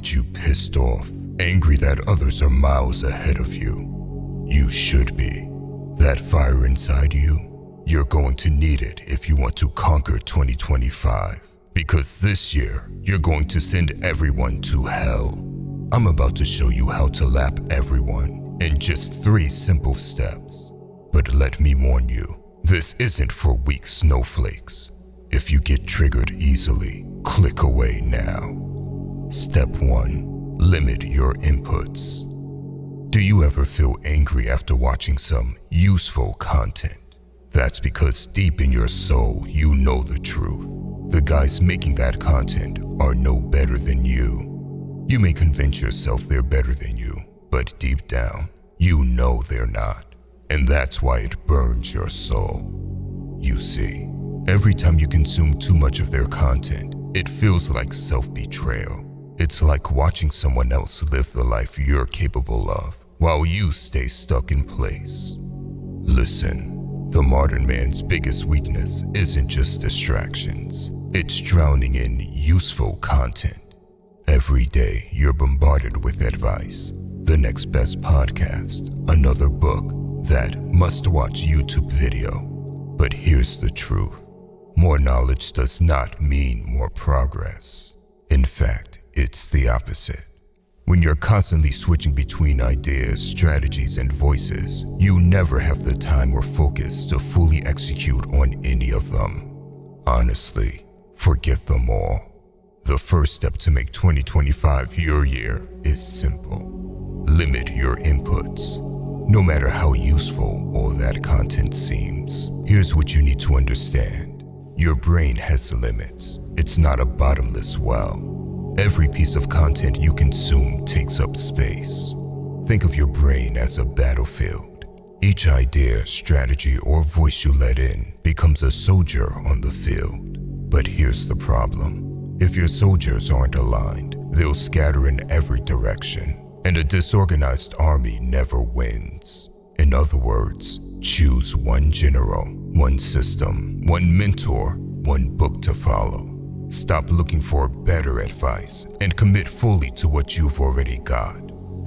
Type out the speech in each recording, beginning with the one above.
get you pissed off, angry that others are miles ahead of you. You should be. That fire inside you, you're going to need it if you want to conquer 2025. Because this year, you're going to send everyone to hell. I'm about to show you how to lap everyone in just 3 simple steps. But let me warn you, this isn't for weak snowflakes. If you get triggered easily, click away now. Step 1. Limit your inputs. Do you ever feel angry after watching some useful content? That's because deep in your soul, you know the truth. The guys making that content are no better than you. You may convince yourself they're better than you, but deep down, you know they're not. And that's why it burns your soul. You see, every time you consume too much of their content, it feels like self-betrayal. It's like watching someone else live the life you're capable of, while you stay stuck in place. Listen, the modern man's biggest weakness isn't just distractions. It's drowning in useful content. Every day, you're bombarded with advice. The next best podcast, another book, that must-watch YouTube video. But here's the truth. More knowledge does not mean more progress. In fact, it's the opposite. When you're constantly switching between ideas, strategies, and voices, you never have the time or focus to fully execute on any of them. Honestly, forget them all. The first step to make 2025 your year is simple. Limit your inputs. No matter how useful all that content seems, here's what you need to understand. Your brain has limits. It's not a bottomless well. Every piece of content you consume takes up space. Think of your brain as a battlefield. Each idea, strategy, or voice you let in becomes a soldier on the field. But here's the problem. If your soldiers aren't aligned, they'll scatter in every direction, and a disorganized army never wins. In other words, choose one general, one system, one mentor, one book to follow. Stop looking for better advice and commit fully to what you've already got.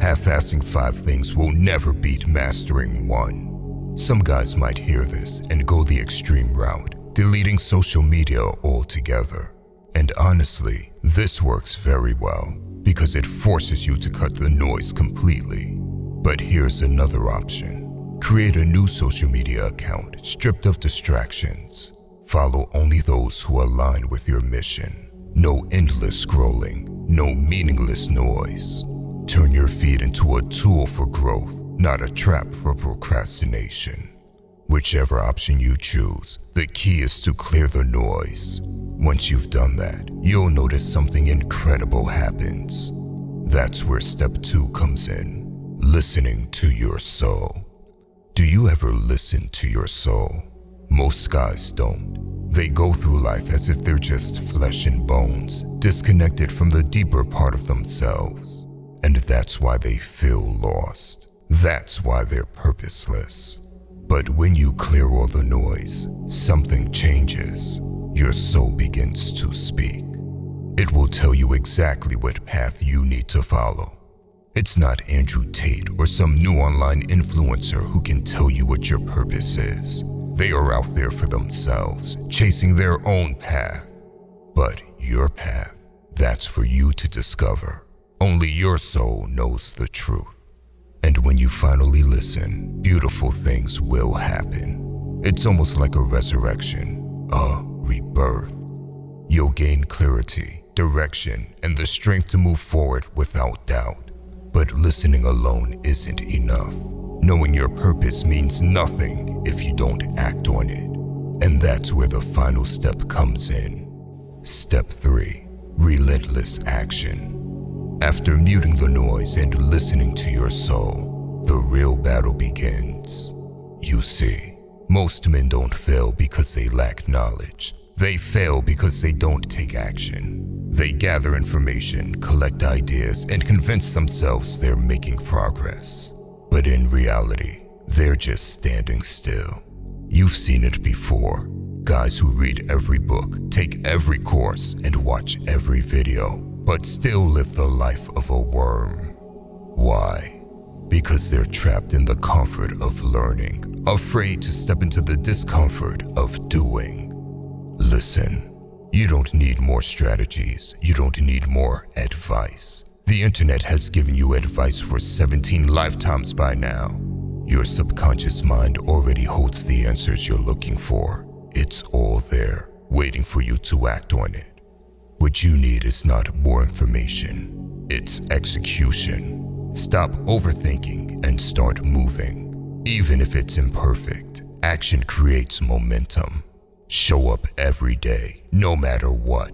Half-assing 5 things will never beat mastering 1. Some guys might hear this and go the extreme route, deleting social media altogether. And honestly, this works very well because it forces you to cut the noise completely. But here's another option. Create a new social media account stripped of distractions. Follow only those who align with your mission. No endless scrolling, no meaningless noise. Turn your feed into a tool for growth, not a trap for procrastination. Whichever option you choose, the key is to clear the noise. Once you've done that, you'll notice something incredible happens. That's where step 2 comes in. Listening to your soul. Do you ever listen to your soul? Most guys don't. They go through life as if they're just flesh and bones, disconnected from the deeper part of themselves. And that's why they feel lost. That's why they're purposeless. But when you clear all the noise, something changes. Your soul begins to speak. It will tell you exactly what path you need to follow. It's not Andrew Tate or some new online influencer who can tell you what your purpose is. They are out there for themselves, chasing their own path. But your path, that's for you to discover. Only your soul knows the truth. And when you finally listen, beautiful things will happen. It's almost like a resurrection, a rebirth. You'll gain clarity, direction, and the strength to move forward without doubt. But listening alone isn't enough. Knowing your purpose means nothing if you don't act on it. And that's where the final step comes in. Step 3. Relentless Action. After muting the noise and listening to your soul, the real battle begins. You see, most men don't fail because they lack knowledge. They fail because they don't take action. They gather information, collect ideas, and convince themselves they're making progress. But in reality, they're just standing still. You've seen it before. Guys who read every book, take every course, and watch every video, but still live the life of a worm. Why? Because they're trapped in the comfort of learning, afraid to step into the discomfort of doing. Listen, you don't need more strategies. You don't need more advice. The internet has given you advice for 17 lifetimes by now. Your subconscious mind already holds the answers you're looking for. It's all there, waiting for you to act on it. What you need is not more information. It's execution. Stop overthinking and start moving. Even if it's imperfect, action creates momentum. Show up every day, no matter what.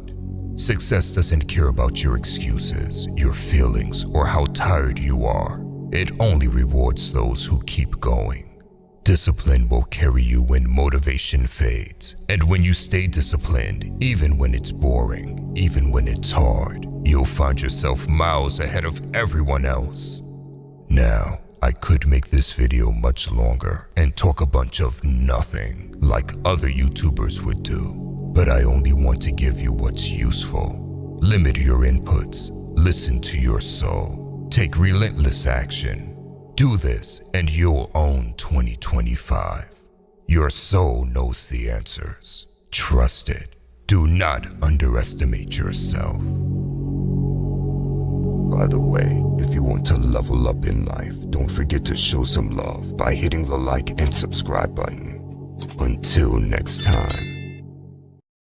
Success doesn't care about your excuses, your feelings, or how tired you are. It only rewards those who keep going. Discipline will carry you when motivation fades. And when you stay disciplined, even when it's boring, even when it's hard, you'll find yourself miles ahead of everyone else. Now, I could make this video much longer and talk a bunch of nothing like other YouTubers would do, but I only want to give you what's useful. Limit your inputs, listen to your soul, take relentless action. Do this and you'll own 2025. Your soul knows the answers. Trust it. Do not underestimate yourself. By the way, if you want to level up in life, don't forget to show some love by hitting the like and subscribe button. Until next time.